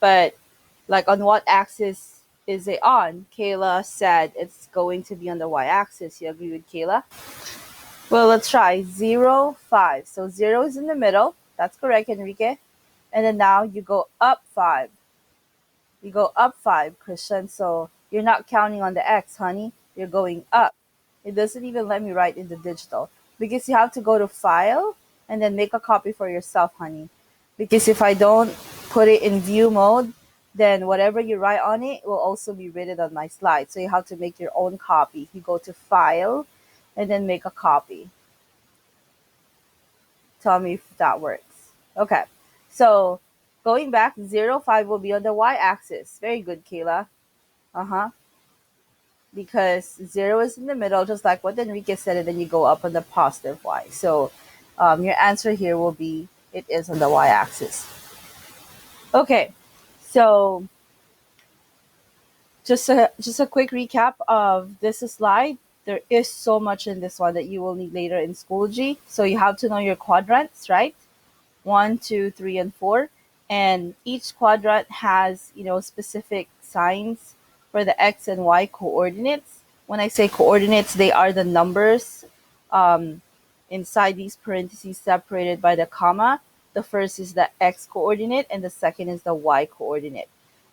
But like on what axis is it on? Kayla said it's going to be on the y-axis. You agree with Kayla? Well, let's try 0, 5. So 0 is in the middle. That's correct, Enrique. And then now you go up 5. You go up 5, Christian. So you're not counting on the x, honey. You're going up. It doesn't even let me write in the digital because you have to go to file and then make a copy for yourself, honey. Because if I don't put it in view mode, then whatever you write on it will also be written on my slide. So you have to make your own copy. You go to file and then make a copy. Tell me if that works. Okay. So going back, 0, 5 will be on the y-axis. Very good, Kayla. Uh-huh. Because 0 is in the middle, just like what Enrique said, and then you go up on the positive y. So your answer here will be, it is on the y-axis. Okay. So just a quick recap of this slide. There is so much in this one that you will need later in Schoology. So you have to know your quadrants, right? 1, 2, 3, and 4. And each quadrant has, specific signs for the x and y coordinates. When I say coordinates, they are the numbers inside these parentheses separated by the comma. The first is the x coordinate and the second is the y coordinate.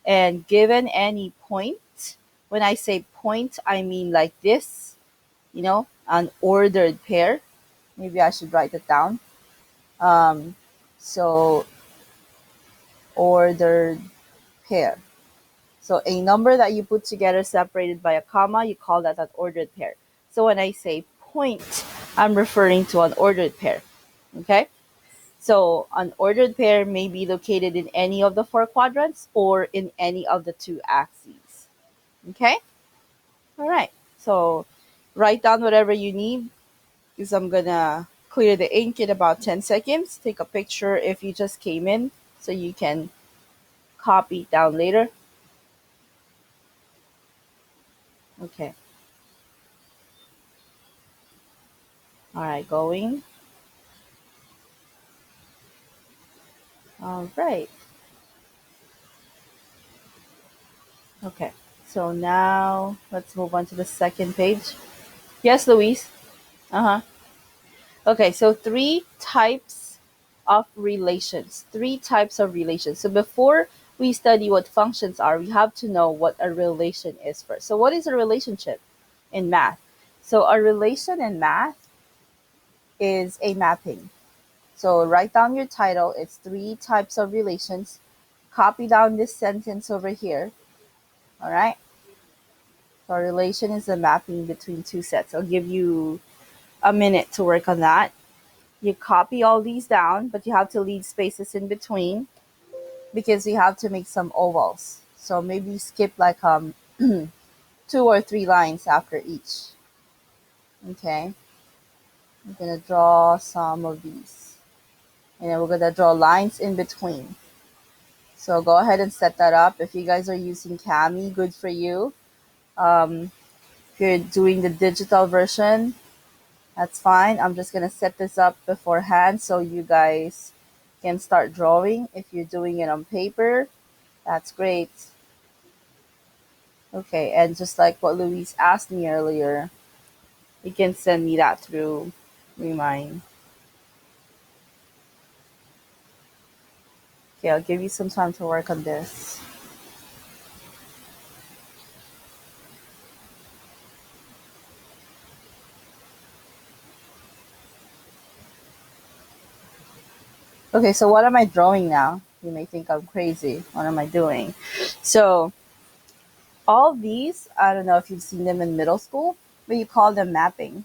And given any point, when I say point, I mean like this, an ordered pair. Maybe I should write it down. So ordered pair. So a number that you put together separated by a comma, you call that an ordered pair. So when I say point, I'm referring to an ordered pair. Okay? So an ordered pair may be located in any of the 4 quadrants or in any of the 2 axes. Okay? All right. So write down whatever you need because I'm going to clear the ink in about 10 seconds. Take a picture if you just came in so you can copy down later. Okay. All right, going. All right. Okay. So now let's move on to the second page. Yes, Louise. Uh-huh. Okay, so 3 types of relations. 3 types of relations. So before we study what functions are, we have to know what a relation is first. So what is a relationship in math? So a relation in math is a mapping. So write down your title. It's 3 types of relations. Copy down this sentence over here. All right. So a relation is a mapping between 2 sets. I'll give you a minute to work on that. You copy all these down, but you have to leave spaces in between because we have to make some ovals. So maybe skip like 2 or 3 lines after each. Okay. I'm gonna draw some of these. And then we're gonna draw lines in between. So go ahead and set that up. If you guys are using Cami, good for you. If you're doing the digital version, that's fine. I'm just gonna set this up beforehand so you guys can start drawing. If you're doing it on paper, that's great. Okay, and just like what Louise asked me earlier, you can send me that through Remind. Okay, I'll give you some time to work on this. Okay, so what am I drawing now? You may think I'm crazy. What am I doing? So all these, I don't know if you've seen them in middle school, but you call them mappings.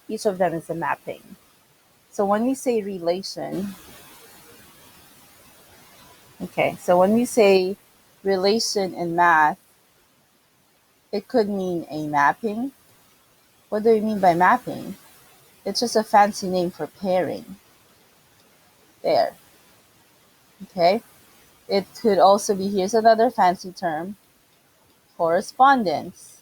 Each of them is a mapping. So when we say relation, okay, so when we say relation in math, it could mean a mapping. What do we mean by mapping? It's just a fancy name for pairing. There. Okay. It could also be, here's another fancy term, correspondence.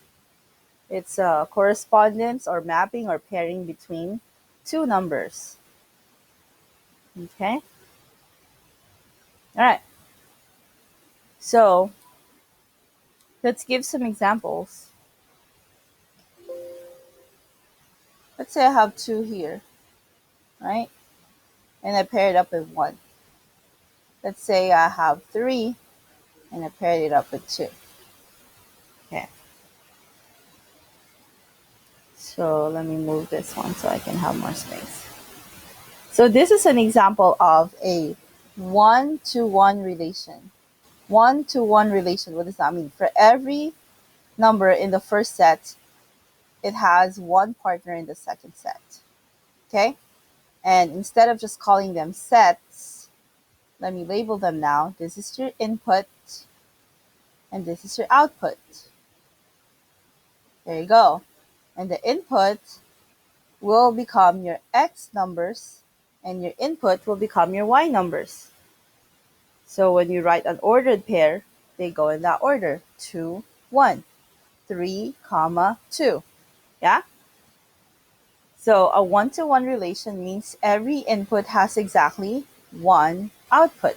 It's a correspondence or mapping or pairing between 2 numbers. Okay. All right. So let's give some examples. Let's say I have 2 here, right? And I pair it up with 1. Let's say I have 3 and I paired it up with 2. Okay. So let me move this one so I can have more space. So this is an example of a 1-to-1 relation. 1-to-1 relation, what does that mean? For every number in the first set, it has one partner in the second set. Okay? And instead of just calling them sets, let me label them now. This is your input, and this is your output. There you go. And the input will become your X numbers, and your input will become your Y numbers. So when you write an ordered pair, they go in that order. 2, 1, 3, 2. Yeah? So a 1-to-1 relation means every input has exactly one output.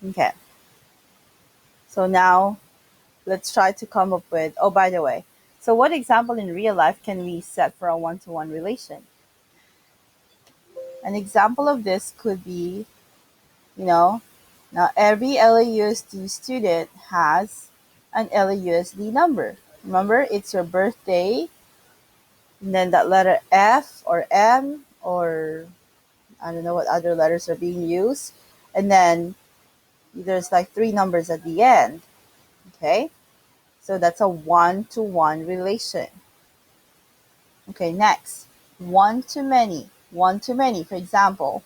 Okay. So now let's try to come up with, oh, by the way, so what example in real life can we set for a 1-to-1 relation? An example of this could be, you know, now every LAUSD student has an LAUSD number. Remember, it's your birthday, and then that letter F or M, or I don't know what other letters are being used, and then there's like 3 numbers at the end. Okay, so that's a 1-to-1 relation. Okay, next, one to many. One to many, for example,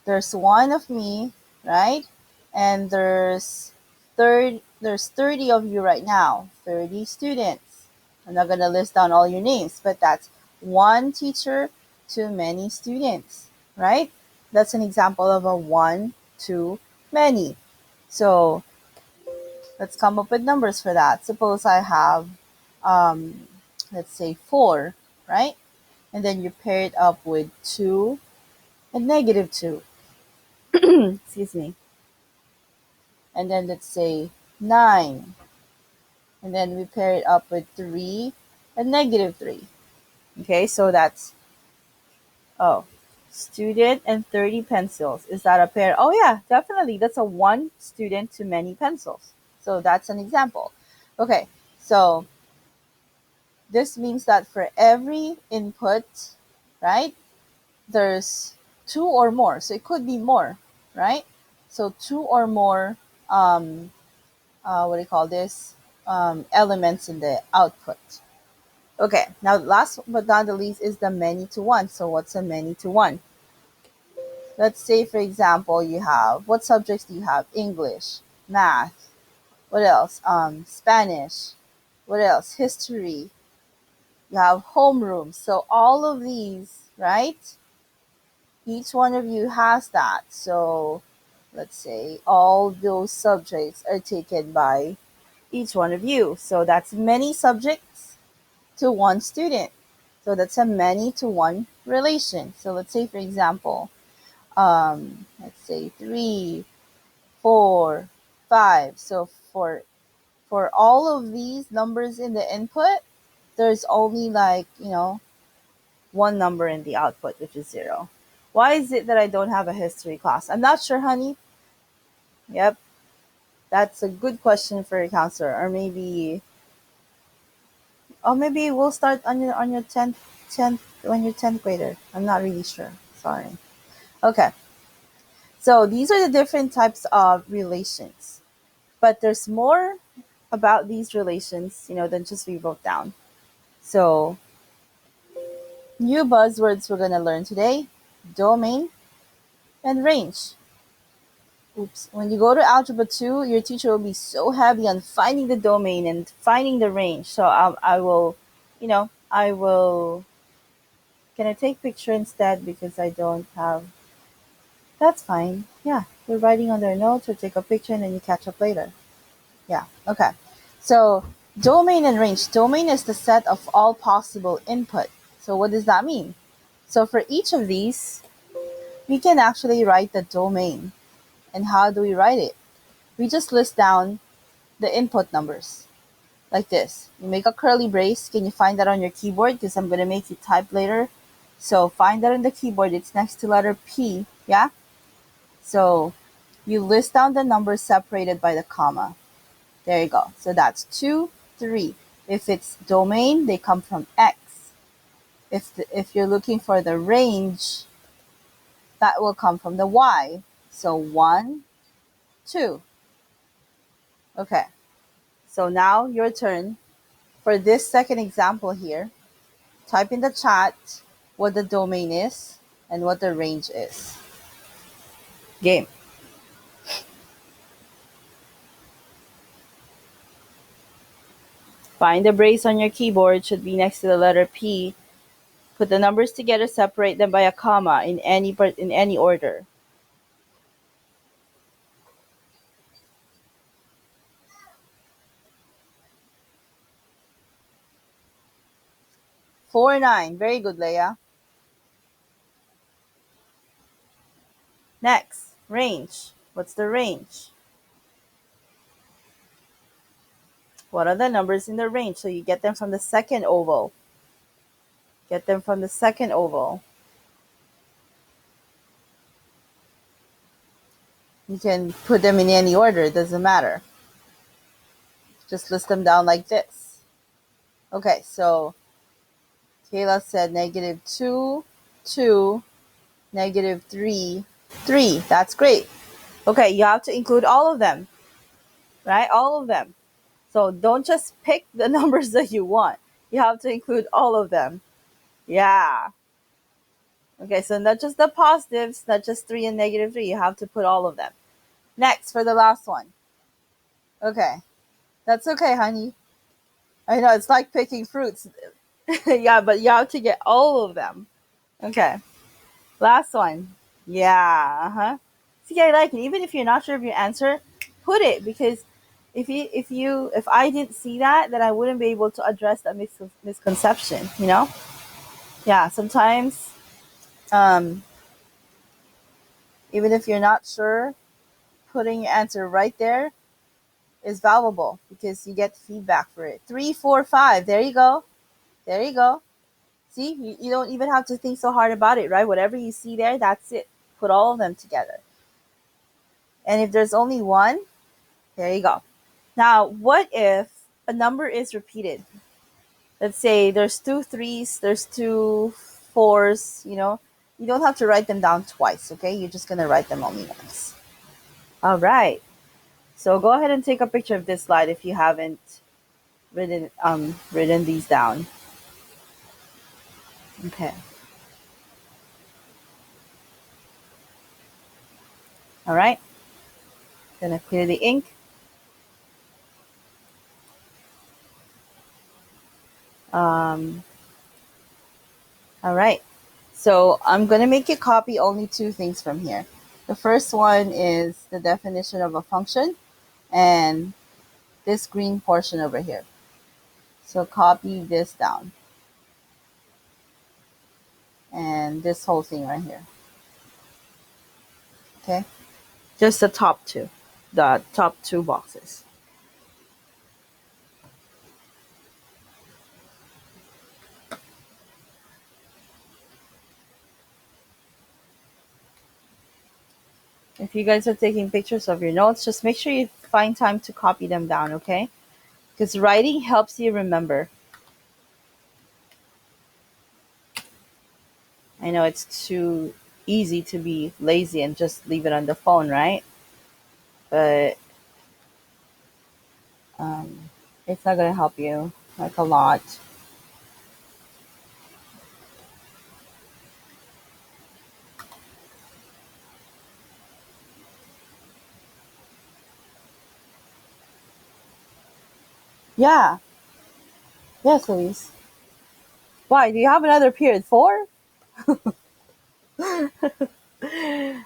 there's one of me, right? And there's 30 of you right now, 30 students. I'm not going to list down all your names, but that's one teacher to many students, right? That's an example of a 1-to-many. So let's come up with numbers for that. Suppose I have, let's say 4, right? And then you pair it up with 2 and -2. Excuse me. And then let's say 9. And then we pair it up with 3 and -3. Okay, so that's, oh, student and 30 pencils. Is that a pair? Oh, yeah, definitely. That's a 1 student to many pencils. So that's an example. Okay, so this means that for every input, right, there's 2 or more. So it could be more, right? So 2 or more, what do you call this? Elements in the output. Okay, now last but not the least is the many to one. So what's a many to one? Let's say, for example, you have, what subjects do you have? English, math, what else? Spanish, what else? History. You have homeroom. So all of these, right? Each one of you has that. So let's say all those subjects are taken by each one of you. So that's many subjects to one student. So that's a many to one relation. So let's say, for example, let's say 3, 4, 5. So for all of these numbers in the input, there's only like, one number in the output, which is 0. Why is it that I don't have a history class? I'm not sure, honey. Yep, that's a good question for your counselor. Or maybe we'll start on your 10th when you're 10th grader. I'm not really sure. Sorry. Okay. So these are the different types of relations. But there's more about these relations, than just we wrote down. So new buzzwords we're gonna learn today: domain and range. Oops. When you go to Algebra 2, your teacher will be so heavy on finding the domain and finding the range. So I will, I will. Can I take picture instead because I don't have? That's fine. Yeah, you're writing on their notes or take a picture and then you catch up later. Yeah. Okay. So domain and range. Domain is the set of all possible input. So what does that mean? So for each of these, we can actually write the domain. And how do we write it? we just list down the input numbers like this. You make a curly brace. Can you find that on your keyboard? Because I'm going to make you type later. So find that on the keyboard. It's next to letter P. Yeah? So you list down the numbers separated by the comma. There you go. So that's 2, 3. If it's domain, they come from X. If you're looking for the range, that will come from the Y. So 1, 2. Okay. So now your turn. For this second example here, type in the chat what the domain is and what the range is. Game. Find the brace on your keyboard, should be next to the letter P. Put the numbers together, separate them by a comma in any order. Four, 9. Very good, Leia. Next, range. What's the range? What are the numbers in the range? So you get them from the second oval. Get them from the second oval. You can put them in any order, it doesn't matter. Just list them down like this. Okay, so Kayla said -2, 2, -3, 3. That's great. Okay, you have to include all of them, right? All of them. So don't just pick the numbers that you want. You have to include all of them. Yeah. Okay, so not just the positives, not just 3 and -3. You have to put all of them. Next, for the last one. Okay. That's okay, honey. I know, it's like picking fruits. Yeah, but you have to get all of them. Okay. Last one. Yeah, uh-huh. See, I like it. Even if you're not sure of your answer, put it, because if I didn't see that, then I wouldn't be able to address that misconception, you know? Yeah, sometimes um even if you're not sure, putting your answer right there is valuable because you get feedback for it. 3, 4, 5. There you go. There you go. See, you don't even have to think so hard about it, right? Whatever you see there, that's it. Put all of them together. And if there's only one, there you go. Now, what if a number is repeated? Let's say there's 2 3s, there's 2 4s, you know? You don't have to write them down twice, okay? You're just going to write them only once. All right. So go ahead and take a picture of this slide if you haven't written these down. Okay. All right. Gonna clear the ink. All right. So I'm gonna make you copy only 2 things from here. The first one is the definition of a function and this green portion over here. So copy this down. And this whole thing right here. Okay? Just the top 2. The top 2 boxes. If you guys are taking pictures of your notes, just make sure you find time to copy them down, okay? Because writing helps you remember. I know it's too easy to be lazy and just leave it on the phone, right? But it's not going to help you like a lot. Yeah. Yes, Louise. Why? Do you have another period? 4?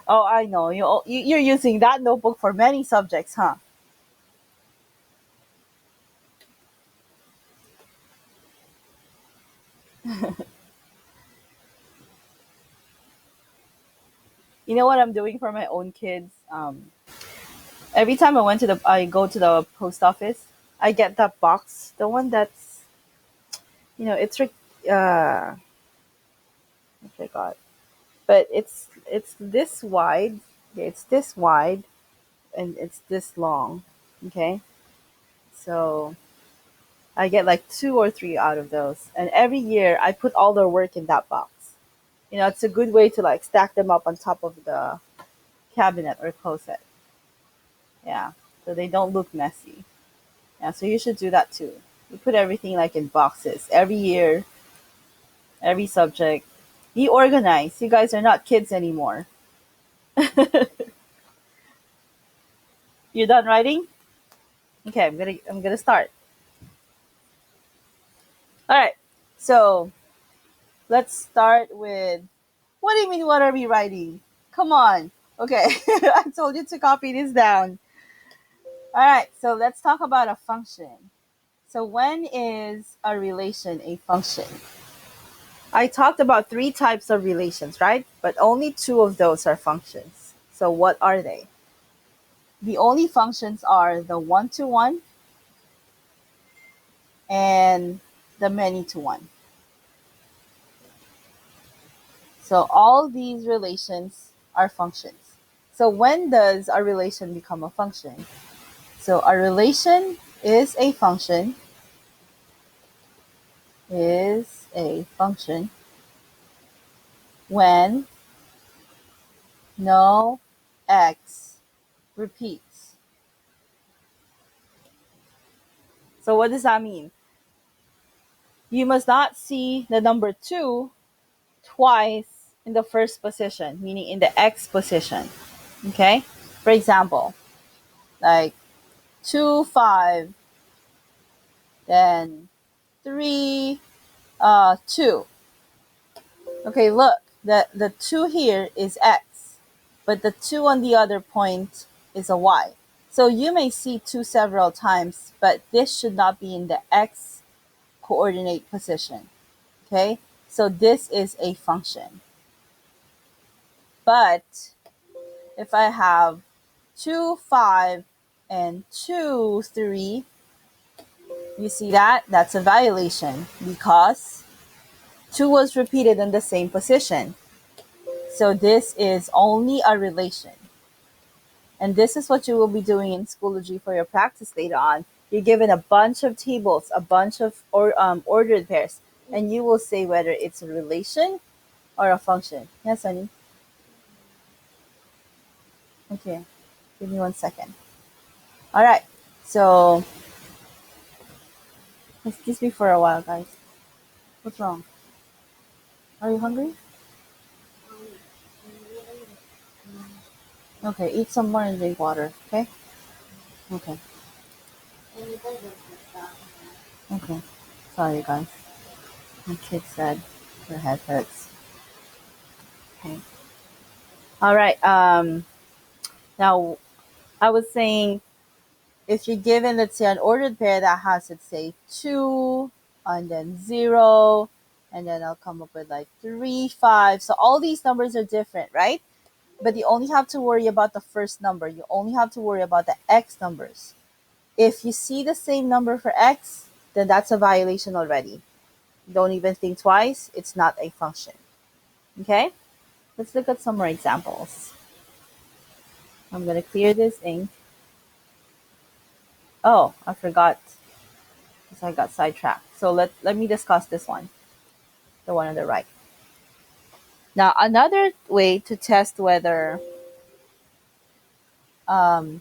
Oh, I know. You're using that notebook for many subjects, huh? You know what I'm doing for my own kids? Every time I go to the post office, I get that box, the one that's, it's I forgot, but it's this wide. Okay, it's this wide and it's this long. Okay, so I get like two or three out of those, and every year I put all their work in that box. It's a good way to like stack them up on top of the cabinet or closet. Yeah, so they don't look messy. Yeah, so you should do that too. You put everything like in boxes every year, every subject. Be organized. You guys are not kids anymore. You done writing? Okay, I'm gonna start. All right. So let's start with. What do you mean? What are we writing? Come on. Okay, I told you to copy this down. All right. So let's talk about a function. So when is a relation a function? I talked about three types of relations, right? But only two of those are functions. So what are they? The only functions are the one-to-one and the many-to-one. So all these relations are functions. So when does a relation become a function? So a relation is a function when no x repeats. So what does that mean? You must not see the number 2 twice in the first position, meaning in the x position. Okay? For example, like 2, 5, then 3, 2. Okay, look, the 2 here is x, but the 2 on the other point is a y. So you may see 2 several times, but this should not be in the x coordinate position. Okay? So this is a function. But if I have 2, 5, and 2, 3, you see that? That's a violation because 2 was repeated in the same position. So this is only a relation. And this is what you will be doing in Schoology for your practice later on. You're given a bunch of tables, a bunch of ordered pairs, and you will say whether it's a relation or a function. Yes, honey? Okay. Give me 1 second. All right. So, excuse me for a while, guys. What's wrong? Are you hungry? Okay, eat some more and drink water, okay? Okay. Okay. Sorry, guys. My kid said her head hurts. Okay. All right. Now, I was saying if you're given, let's say, an ordered pair that has, let's say, 2 and then 0, and then I'll come up with like 3, 5. So all these numbers are different, right? But you only have to worry about the first number. You only have to worry about the x numbers. If you see the same number for x, then that's a violation already. Don't even think twice. It's not a function. Okay? Let's look at some more examples. I'm going to clear this ink. Oh, I forgot because I got sidetracked. So let me discuss this one, the one on the right. Now, another way to test whether a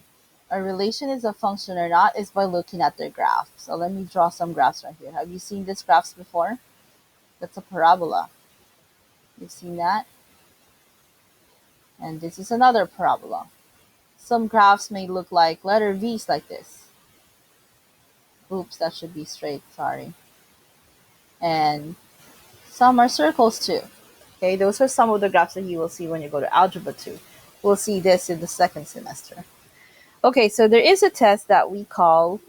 relation is a function or not is by looking at their graph. So let me draw some graphs right here. Have you seen these graphs before? That's a parabola. You've seen that? And this is another parabola. Some graphs may look like letter V's like this. Oops, that should be straight, sorry. And some are circles too. Okay, those are some of the graphs that you will see when you go to Algebra 2. We'll see this in the second semester. Okay, so there is a test that we call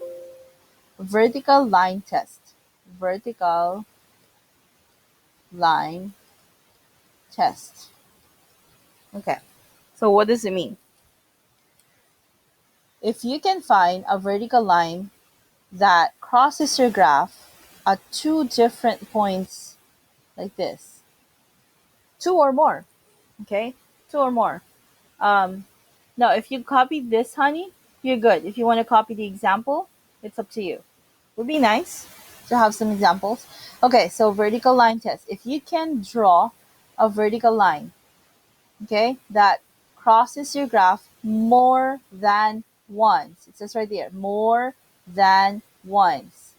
vertical line test. Vertical line test. Okay, so what does it mean? If you can find a vertical line that crosses your graph at two different points like this, two or more, okay? Two or more. Um, Now, if you copy this, honey, you're good. If you want to copy the example, it's up to you. Would be nice to have some examples. Okay, so vertical line test. If you can draw a vertical line, okay, that crosses your graph more than once, it says right there, more than once,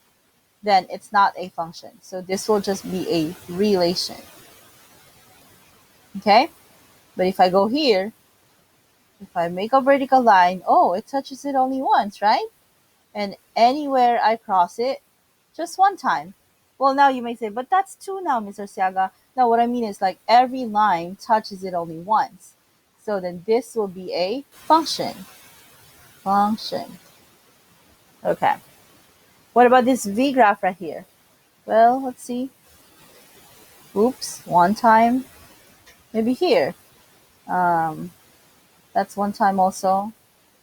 then it's not a function. So this will just be a relation, okay? But if I go here, if I make a vertical line, oh, it touches it only once, right? And anywhere I cross it, just one time. Well, now you may say, but that's two now, Mr. Siaga. No, what I mean is like every line touches it only once. So then this will be a function. Function. Okay. What about this V graph right here? Well, let's see. Oops, one time. Maybe here. Um, that's one time also,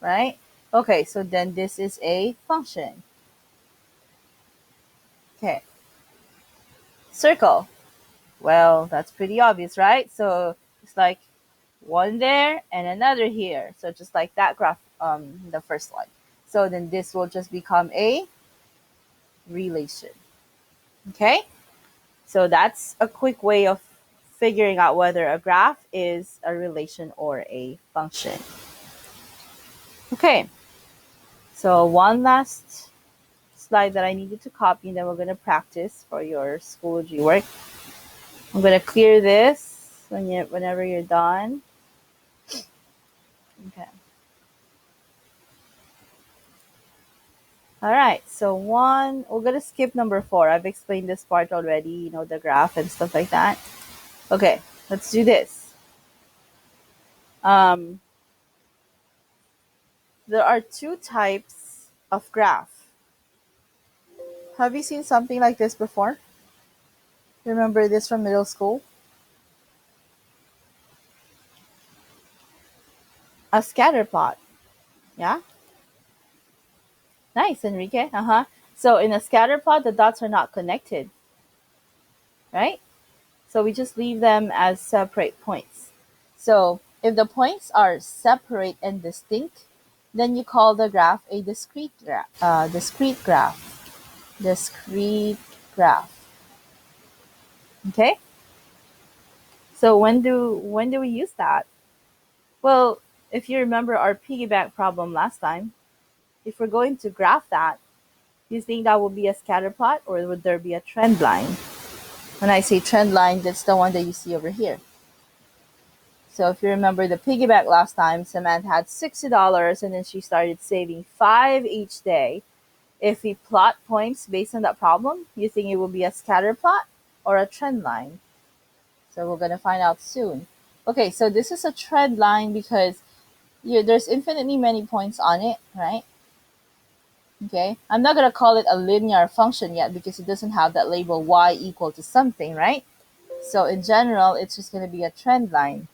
right? Okay, so then this is a function. Okay. Circle. Well, that's pretty obvious, right? So it's like one there and another here. So just like that graph, the first one. So then this will just become a relation. Okay? So that's a quick way of figuring out whether a graph is a relation or a function. Okay. So one last slide that I needed to copy, and then we're going to practice for your Schoology work. I'm going to clear this whenever you're done. Okay. All right, so we're gonna skip number 4. I've explained this part already, the graph and stuff like that. Okay, let's do this. Um, there are two types of graph. Have you seen something like this before? Remember this from middle school? A scatter plot. Yeah? Nice, Enrique. Uh-huh. So in a scatter plot, the dots are not connected, right? So we just leave them as separate points. So if the points are separate and distinct, then you call the graph a discrete graph. Discrete graph. Discrete graph. Okay. So when do we use that? Well, if you remember our piggyback problem last time, if we're going to graph that, do you think that would be a scatter plot or would there be a trend line? When I say trend line, that's the one that you see over here. So if you remember the piggyback last time, Samantha had $60 and then she started saving 5 each day. If we plot points based on that problem, you think it will be a scatter plot or a trend line? So we're going to find out soon. Okay, so this is a trend line because there's infinitely many points on it, right? Okay, I'm not going to call it a linear function yet because it doesn't have that label y equal to something, right? So in general, it's just going to be a trend line.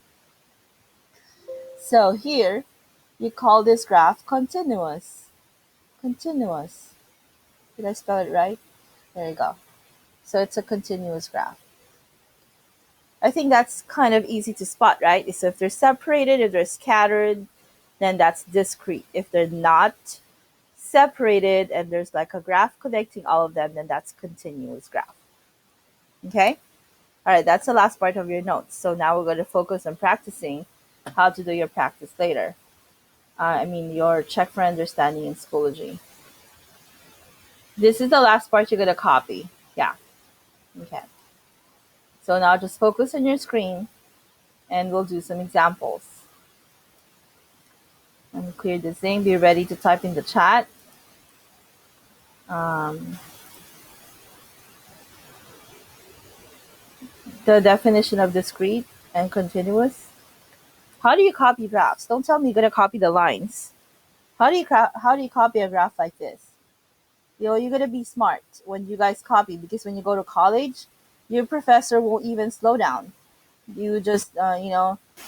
So here, you call this graph continuous. Continuous. Did I spell it right? There you go. So it's a continuous graph. I think that's kind of easy to spot, right? So if they're separated, if they're scattered, then that's discrete. If they're not separated and there's like a graph connecting all of them, then that's continuous graph. Okay? All right, that's the last part of your notes. So now we're going to focus on practicing how to do your practice later. Your check for understanding in Schoology. This is the last part you're going to copy. Yeah. Okay. So now just focus on your screen and we'll do some examples. And clear this thing. Be ready to type in the chat. The definition of discrete and continuous. How do you copy graphs? Don't tell me you're going to copy the lines. How do you copy a graph like this? You're going to be smart when you guys copy because when you go to college, your professor won't even slow down. You just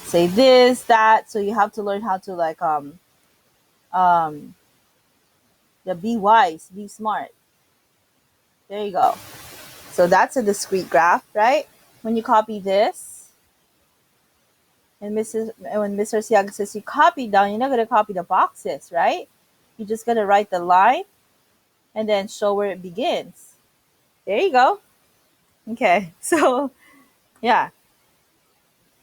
say this, that. So you have to learn how to um, the be wise, be smart. There you go. So that's a discrete graph, right? When you copy this, and when Mr. Arciaga says you copy down, you're not gonna copy the boxes, right? You're just gonna write the line and then show where it begins. There you go. Okay, so yeah.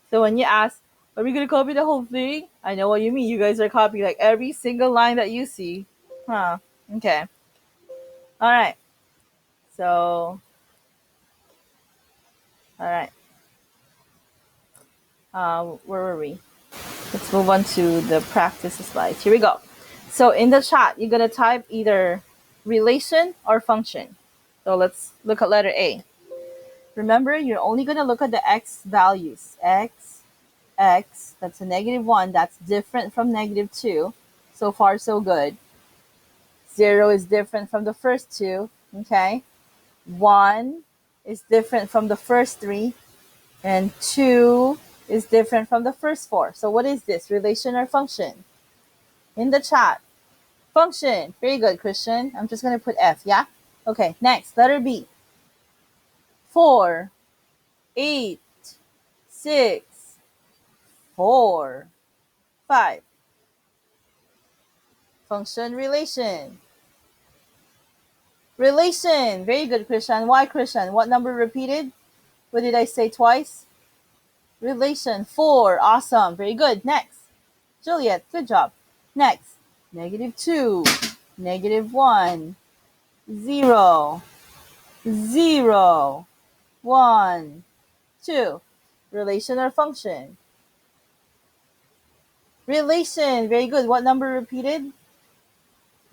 So when you ask, are we gonna copy the whole thing? I know what you mean. You guys are copying like every single line that you see. Huh. Okay. All right. So, all right. Where were we? Let's move on to the practice slides. Here we go. So in the chat, you're gonna type either relation or function. So let's look at letter A. Remember, you're only gonna look at the x values. X, that's a -1. That's different from -2. So far, so good. 0 is different from the first two. Okay. 1 is different from the first 3. And 2 is different from the first 4. So what is this? Relation or function? In the chat. Function. Very good, Christian. I'm just going to put F, yeah? Okay, next. Letter B. 4, 8, 6, 4, 5. Function, relation. Relation. Very good, Christian. Why, Christian? What number repeated? What did I say twice? Relation. 4. Awesome. Very good. Next. Juliet, good job. Next. -2, -1, 0, 0, 1, 2. Relation or function? Relation. Very good. What number repeated?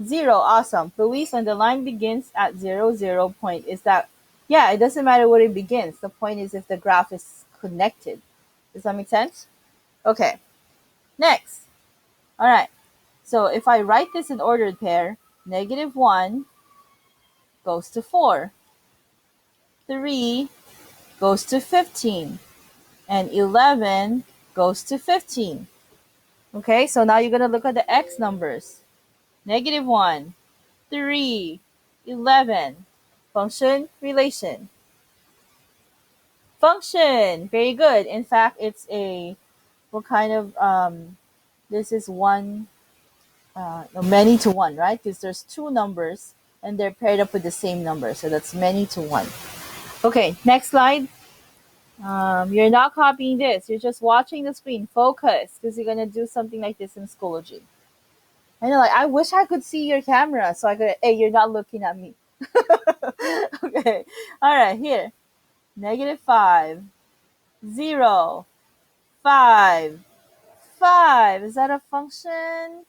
0. Awesome. Luis, when the line begins at 0, 0 point, is that, yeah, it doesn't matter where it begins. The point is if the graph is connected. Does that make sense? Okay. Next. All right. So if I write this in ordered pair, -1 goes to 4. 3 goes to 15. And 11 goes to 15. Okay, so now you're going to look at the x numbers. -1, 3, 11. Function, relation. Function, very good. In fact, it's a, what kind of, this is one, many to one, right? Because there's two numbers and they're paired up with the same number. So that's many to one. Okay, next slide. You're not copying this. You're just watching the screen. Focus, because you're going to do something like this in Schoology. I know, like, I wish I could see your camera so I could, hey, you're not looking at me. Okay. All right, here. -5, 0, 5, 5. Is that a function?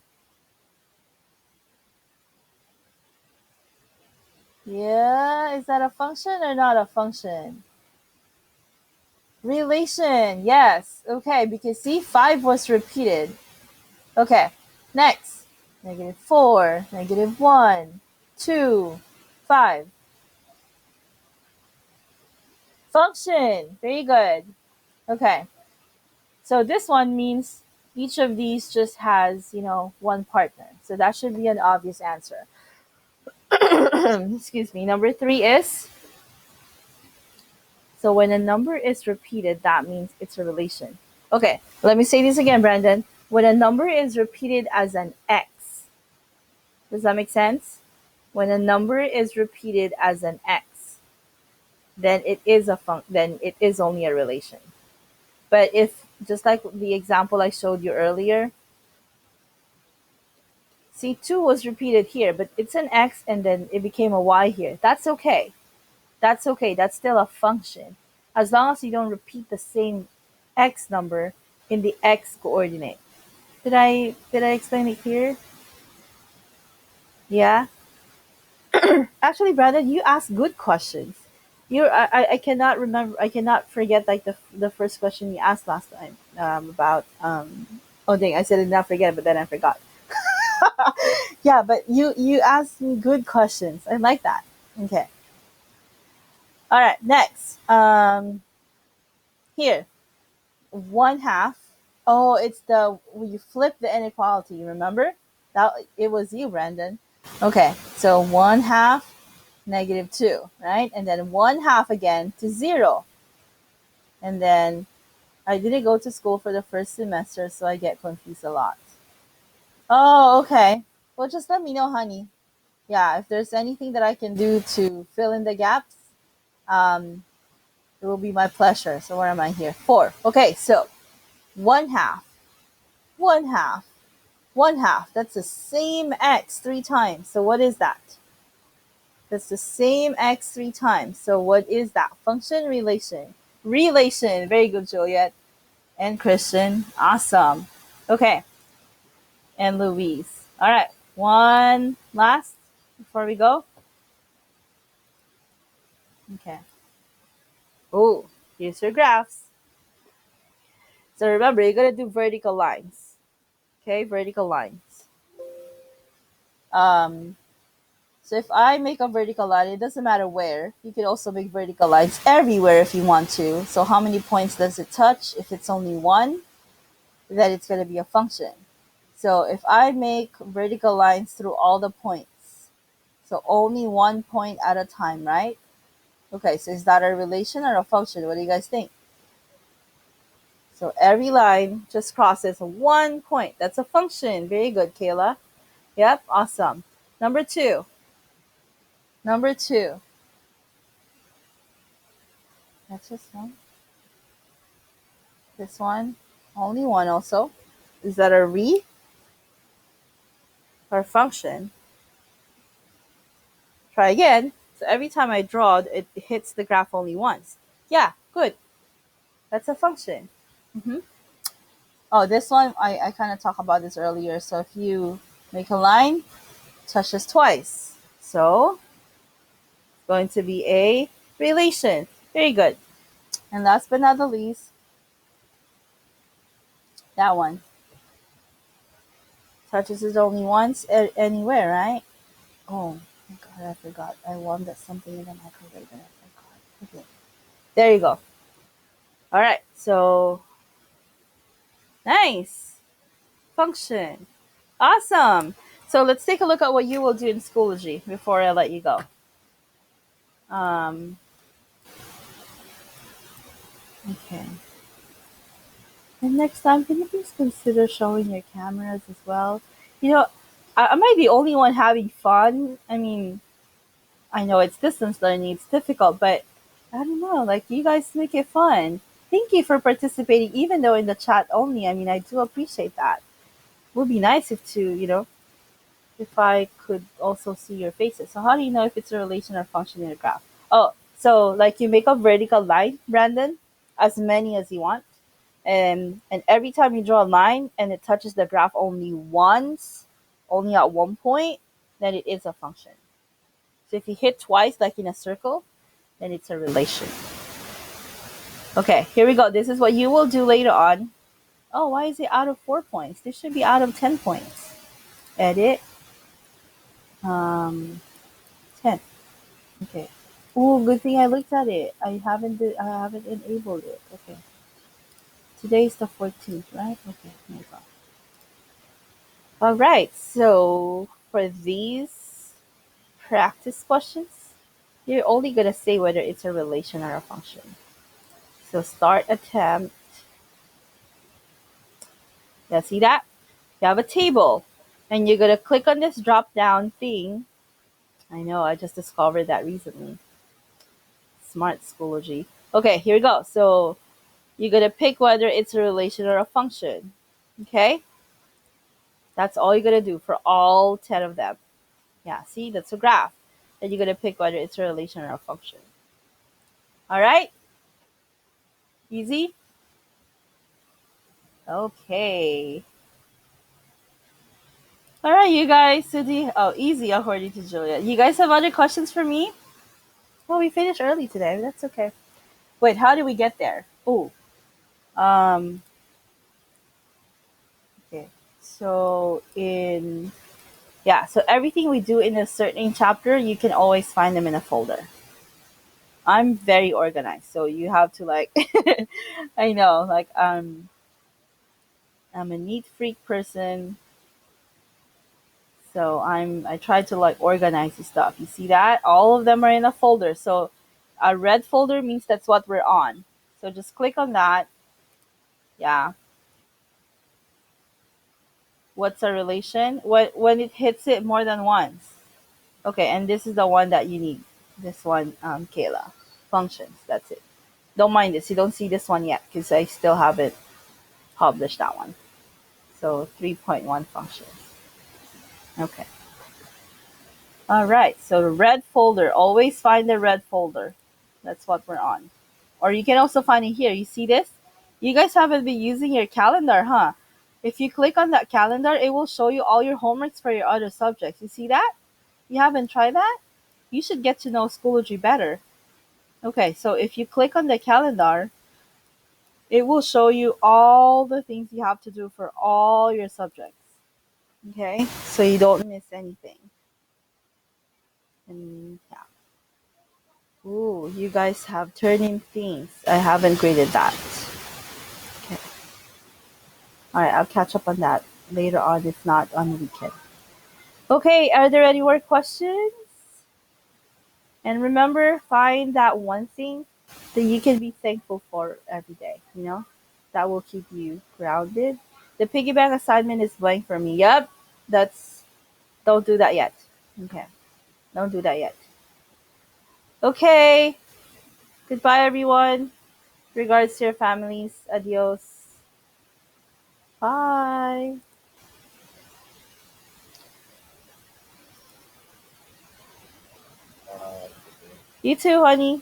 Yeah, is that a function or not a function? Relation, yes. Okay, because see, 5 was repeated. Okay, next. -4, -1, 2, 5. Function, very good. Okay, so this one means each of these just has, one partner. So that should be an obvious answer. Excuse me. Number 3 is, so when a number is repeated, that means it's a relation. Okay, let me say this again, Brandon. When a number is repeated as an x, does that make sense? When a number is repeated as an x, then it is only a relation. But if, just like the example I showed you earlier, see, 2 was repeated here, but it's an x and then it became a y here. That's okay. That's okay. That's still a function. As long as you don't repeat the same x number in the x coordinate. Did I explain it here? Yeah. Actually, Brandon, you asked good questions. I cannot remember. I cannot forget like the first question you asked last time about. Oh dang! I said I did not forget, but then I forgot. Yeah, but you asked me good questions. I like that. Okay. All right. Next. Here, 1/2. Oh, it's the, you flip the inequality. Remember? That it was you, Brandon. Okay, so 1/2 -2, right? And then 1/2 again to 0. And then I didn't go to school for the first semester, so I get confused a lot. Oh, okay. Well, just let me know, honey. Yeah, if there's anything that I can do to fill in the gaps, um, it will be my pleasure. So where am I here? 4. Okay, so 1/2, 1/2, 1/2. That's the same x 3 times. So what is that? That's the same x 3 times. So what is that? Function, relation. Relation. Very good, Juliet. And Christian. Awesome. Okay. And Louise. All right. One last before we go. Okay. Oh, here's your graphs. So remember, you're going to do vertical lines. Okay, vertical lines. Um, so if I make a vertical line, it doesn't matter where. You can also make vertical lines everywhere if you want to. So how many points does it touch? If it's only one, then it's going to be a function. So if I make vertical lines through all the points, so only 1 point at a time, right? Okay, so is that a relation or a function? What do you guys think? So every line just crosses 1 point. That's a function. Very good, Kayla. Yep, awesome. Number two. Number two. That's just one. This one. Only one also. Is that a re or function? Try again. So every time I draw, it hits the graph only once. Yeah, good. That's a function. hmm Oh, this one, I kind of talked about this earlier. So if you make a line, touches twice. So it's going to be a relation. Very good. And last but not the least, that one. Touches it only once anywhere, right? Oh my god, I forgot. I wanted something in the microwave and I forgot. Okay. There you go. Alright, so nice. Function. Awesome. So let's take a look at what you will do in Schoology before I let you go. Um, okay. And next time, can you please consider showing your cameras as well? You know, am I the only one having fun? I mean, I know it's distance learning, it's difficult, but I don't know, like you guys make it fun. Thank you for participating, even though in the chat only. I mean, I do appreciate that. Would be nice if if I could also see your faces. So how do you know if it's a relation or function in a graph? Oh, so like you make a vertical line, Brandon, as many as you want, and every time you draw a line and it touches the graph only once, only at 1 point, then it is a function. So if you hit twice, like in a circle, then it's a relation. Okay, here we go. This is what you will do later on. Oh, why is it out of 4 points? This should be out of 10 points. Edit. Um, 10. Okay. Oh, good thing I looked at it. I haven't enabled it. Okay. Today's the 14th, right? Okay. There you go. All right. So for these practice questions, you're only gonna say whether it's a relation or a function. So start attempt. Yeah, see that? You have a table, and you're gonna click on this drop down thing. I know, I just discovered that recently. Smart Schoology. Okay, here we go. So you're gonna pick whether it's a relation or a function. Okay? That's all you're gonna do for all 10 of them. Yeah, see, that's a graph. Then you're gonna pick whether it's a relation or a function. Alright? Easy? Okay. Alright, you guys. So easy according to Julia. You guys have other questions for me? Well, we finished early today. That's okay. Wait, how did we get there? Oh, um, okay. So so everything we do in a certain chapter, you can always find them in a folder. I'm very organized, so you have to like, I know, I'm a neat freak person. So I try to like organize the stuff. You see that? All of them are in a folder. So a red folder means that's what we're on. So just click on that. Yeah. What's a relation? When it hits it more than once. Okay, and this is the one that you need. This one, Kayla. Functions. That's it. Don't mind this. You don't see this one yet because I still haven't published that one. So 3.1 functions. Okay. All right. So the red folder. Always find the red folder. That's what we're on. Or you can also find it here. You see this? You guys haven't been using your calendar, huh? If you click on that calendar, it will show you all your homeworks for your other subjects. You see that? You haven't tried that? You should get to know Schoology better. Okay, so if you click on the calendar, it will show you all the things you have to do for all your subjects. Okay, so you don't miss anything. And yeah. Ooh, you guys have turned in things. I haven't graded that. Okay. All right, I'll catch up on that later on, if not on the weekend. Okay, are there any more questions? And remember, find that one thing that you can be thankful for every day, that will keep you grounded. The piggyback assignment is blank for me. Yep, that's, don't do that yet. Okay, don't do that yet. Okay, goodbye, everyone. Regards to your families. Adios. Bye. You too, honey.